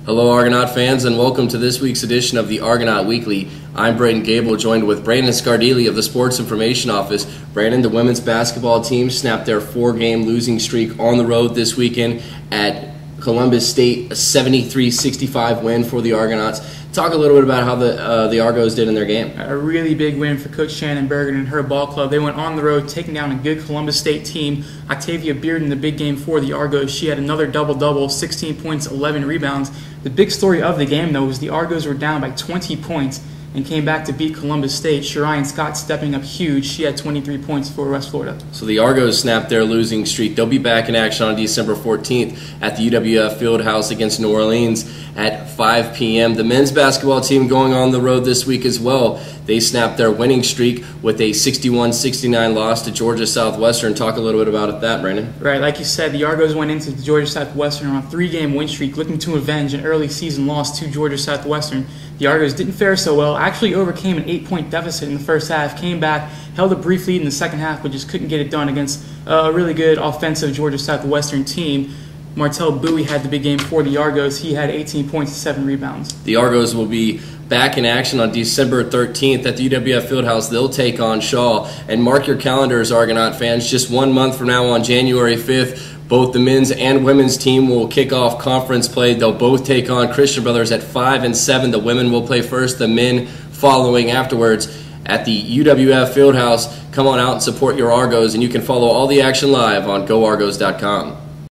Hello Argonaut fans, and welcome to this week's edition of the Argonaut Weekly. I'm Braden Gable, joined with Brandon Scardili of the Sports Information Office. Brandon, the women's basketball team snapped their 4-game losing streak on the road this weekend at Columbus State, a 73-65 win for the Argonauts. Talk a little bit about how the Argos did in their game. A really big win for Coach Shannon Bergen and her ball club. They went on the road, taking down a good Columbus State team. Octavia Beard in the big game for the Argos. She had another double-double, 16 points, 11 rebounds. The big story of the game, though, was the Argos were down by 20 points and came back to beat Columbus State. Sharian Scott stepping up huge. She had 23 points for West Florida. So the Argos snapped their losing streak. They'll be back in action on December 14th at the UWF Fieldhouse against New Orleans at 5 p.m. The men's basketball team going on the road this week as well. They snapped their winning streak with a 61-69 loss to Georgia Southwestern. Talk a little bit about that, Brandon. Right, like you said, the Argos went into Georgia Southwestern on a 3-game win streak, looking to avenge an early season loss to Georgia Southwestern. The Argos didn't fare so well, actually overcame an 8-point deficit in the first half, came back, held a brief lead in the second half, but just couldn't get it done against a really good offensive Georgia Southwestern team. Martell Bowie had the big game for the Argos. He had 18 points and 7 rebounds. The Argos will be back in action on December 13th at the UWF Fieldhouse. They'll take on Shaw. And mark your calendars, Argonaut fans. Just 1 month from now on January 5th, both the men's and women's team will kick off conference play. They'll both take on Christian Brothers at 5 and 7. The women will play first, the men following afterwards at the UWF Fieldhouse. Come on out and support your Argos, and you can follow all the action live on GoArgos.com.